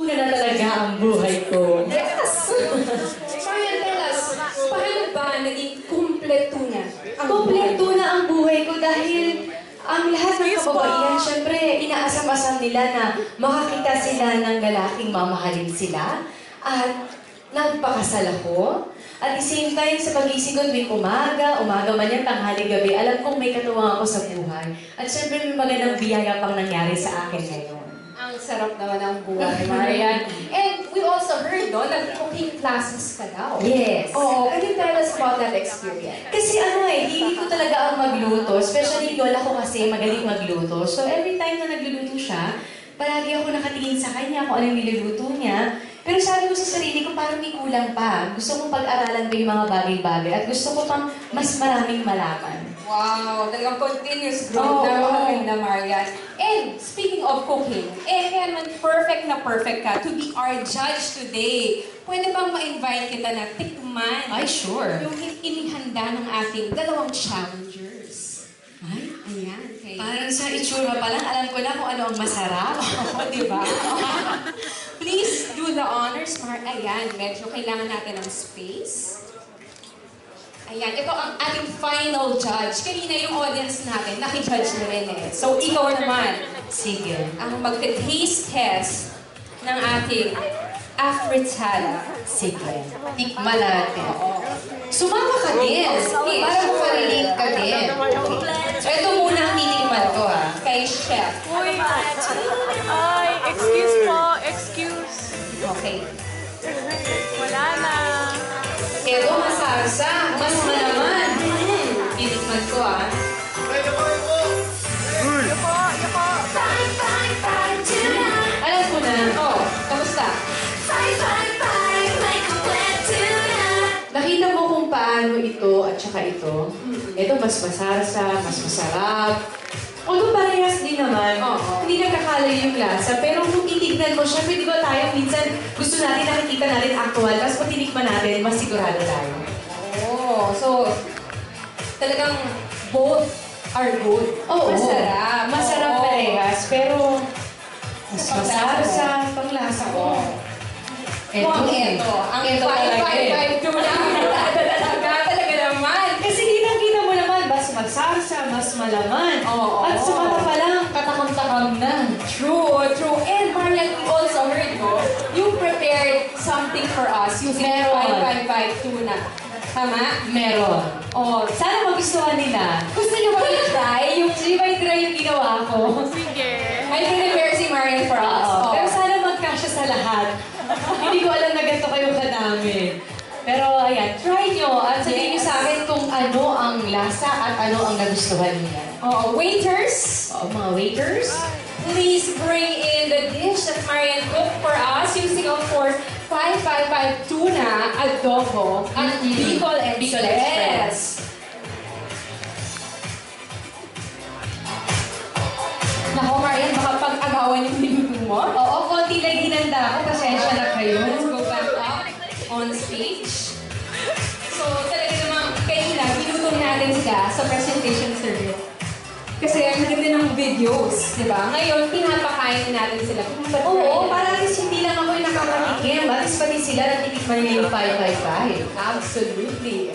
tuna na talaga ang buhay ko. Yes! Marian, tell us, paano ba naging kumpleto na ang Kompleto na ang buhay ko dahil ang lahat ng kababaihan, syempre, inaasam-asam nila na makakita sila ng lalaking mamahalin sila at nagpakasal ako. At the same time, sa pagising ko tuwing umaga man yan, tanghali, gabi, alam kong may katuwang ako sa buhay. At syempre, may magandang biyaya pang nangyari sa akin ngayon. Ang sarap naman ang buhay, Marian. And we also heard, no, nag-cooking classes ka daw. Yes. Oo, can you tell us about that experience? Kasi hindi ko talaga ang magluto. Especially lola ko kasi magaling magluto. So every time na nagluluto siya, palagi ako nakatingin sa kanya kung anong niluluto niya. Pero sabi ko sa sarili ko, parang may kulang pa. Gusto kong pag-aralan pa yung mga bagay-bagay at gusto ko pang mas maraming malaman. Wow, talagang continuous growth na maganda, Marian. And speaking of cooking, kaya naman perfect na perfect ka to be our judge today. Pwede bang ma-invite kita na tikman? Ay, sure. Yung inihanda ng ating dalawang challengers. Ay, Ayan, okay. parang sa itsura pa lang, alam ko na kung ano ang masarap. Di ba? Please do the honors, Ayan, medyo kailangan natin ng space. Ayan, ito ang ating final judge. Kanina yung audience natin, nakijudge na rin eh. So, ikaw naman, Sige. ang mag-taste test ng ating afritada. Sige. Tikman natin. Oo. Sumama ka din. Para makarelate ka din. So, ito muna ang titikman ko, ha? Kay Chef. Uy! Ay, excuse po, excuse. Okay. Wala na. Ito, masarsa. Mas malaman. Titikman ko, ha? Yapo, yapo. Alam ko na. Oh, kamusta? Nakita mo kung paano ito at saka ito. Ito mas masarsa, mas masarap. Although parehas din naman, hindi nagkakalay yung lasa. Pero kung titignan mo, syempre di ba tayo minsan gusto natin nakikita natin actual, tapos pag tinikman natin, mas sigurado tayo. Oh, so, talagang both are good. Oo. Masarap. Masarap Oo. parehas, pero mas Sa masarsa pang lasa ko. Mukhang ito. Ang ito talaga eh. 555 tuna. Talaga naman. Kasi kita mo naman, mas masarsa, mas malaman. Oo. At sa mata pa lang, katakam-takam na. True, true. And Marian, we also heard, no? You prepared something for us using Meron. 555 tuna. Tama? Meron. Oh, Sana magustuhan nila. gusto niyo ba i-try? Yung try yung ginawa ko. Sige. May prepare si Marian for us. Oo. Oh. Pero sana magkasya sa lahat. Hindi ko alam na ganito kayo kadami. Pero ayan, try nyo at sabihin nyo sa akin kung ano ang lasa at ano ang nagustuhan niya. Oh, waiters, Mga waiters. please bring in the dish that Marian cooked for us using, of course, 555 tuna, adobo, at Bicol Express. Nako, Marian, baka pag-agawan yung minuto mo. Oo, konti lang hinanda ako. Pasensya na kayo. Let's go back up on stage. So, talaga namang kanina, binutong natin sila sa presentation service. Kasi ang ganda ng videos, di ba? Ngayon, pinapakain natin sila. Oo, para at least hindi lang ako yung nakakatikim. At least pati sila natitikman niya yung 555. Absolutely.